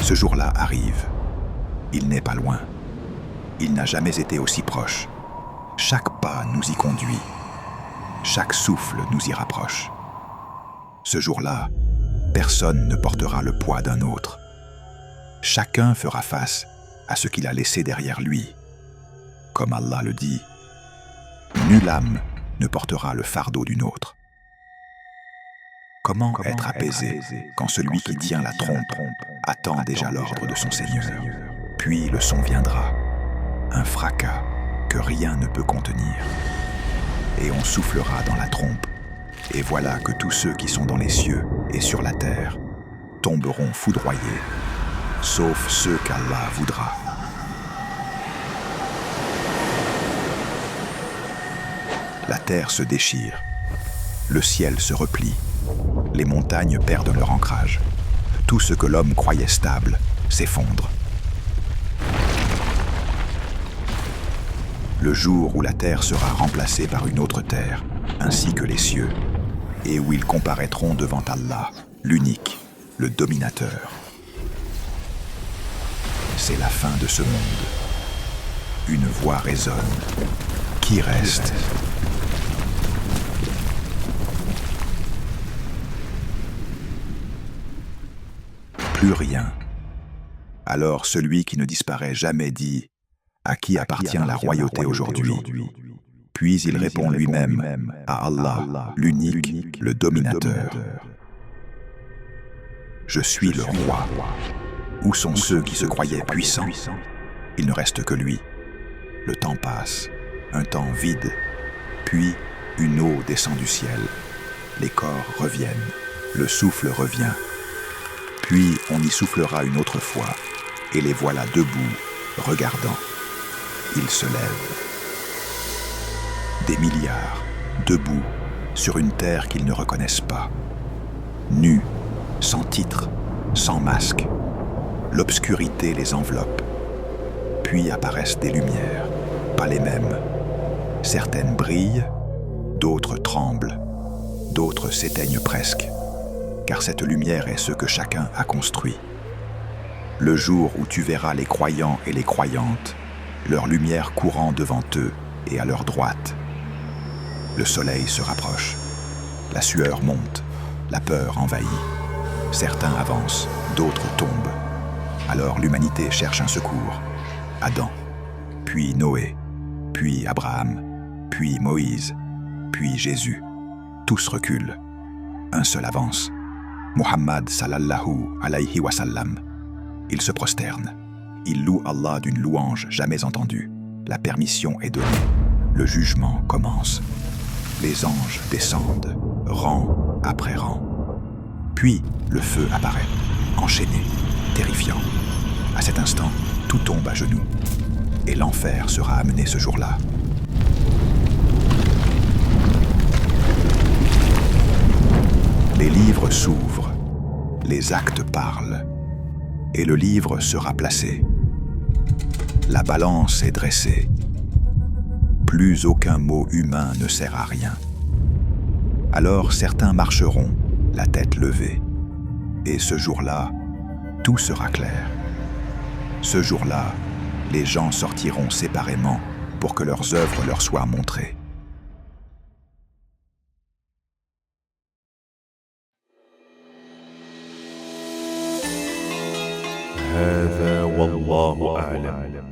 Ce jour-là arrive. Il n'est pas loin. Il n'a jamais été aussi proche. Chaque pas nous y conduit. Chaque souffle nous y rapproche. Ce jour-là, personne ne portera le poids d'un autre. Chacun fera face à ce qu'il a laissé derrière lui. Comme Allah le dit, nulle âme ne portera le fardeau d'une autre. Comment être apaisé quand celui qui tient la trompe attend déjà l'ordre de son Seigneur? Puis le son viendra, un fracas que rien ne peut contenir. Et on soufflera dans la trompe, et voilà que tous ceux qui sont dans les cieux et sur la terre tomberont foudroyés, sauf ceux qu'Allah voudra. La terre se déchire, le ciel se replie, les montagnes perdent leur ancrage. Tout ce que l'homme croyait stable s'effondre. Le jour où la terre sera remplacée par une autre terre, ainsi que les cieux, et où ils comparaîtront devant Allah, l'unique, le dominateur. C'est la fin de ce monde. Une voix résonne. Qui reste ? Plus rien. Alors celui qui ne disparaît jamais dit « À qui appartient la royauté aujourd'hui ?» Puis il répond lui-même à Allah, l'unique, le dominateur. « Je suis le roi. Où sont ceux qui se croyaient puissants ? Il ne reste que lui. Le temps passe, un temps vide, puis une eau descend du ciel. Les corps reviennent, le souffle revient. Puis on y soufflera une autre fois, et les voilà debout, regardant. Ils se lèvent. Des milliards, debout, sur une terre qu'ils ne reconnaissent pas. Nus, sans titre, sans masque. L'obscurité les enveloppe. Puis apparaissent des lumières, pas les mêmes. Certaines brillent, d'autres tremblent, d'autres s'éteignent presque. Car cette lumière est ce que chacun a construit. Le jour où tu verras les croyants et les croyantes, leur lumière courant devant eux et à leur droite. Le soleil se rapproche, la sueur monte, la peur envahit. Certains avancent, d'autres tombent. Alors l'humanité cherche un secours. Adam, puis Noé, puis Abraham, puis Moïse, puis Jésus. Tous reculent, un seul avance. Muhammad sallallahu alayhi wa sallam. Il se prosterne. Il loue Allah d'une louange jamais entendue. La permission est donnée. Le jugement commence. Les anges descendent, rang après rang. Puis le feu apparaît, enchaîné, terrifiant. À cet instant, tout tombe à genoux. Et l'enfer sera amené ce jour-là. Les livres s'ouvrent, les actes parlent, et le livre sera placé. La balance est dressée. Plus aucun mot humain ne sert à rien. Alors certains marcheront, la tête levée. Et ce jour-là, tout sera clair. Ce jour-là, les gens sortiront séparément pour que leurs œuvres leur soient montrées. هذا والله أعلم.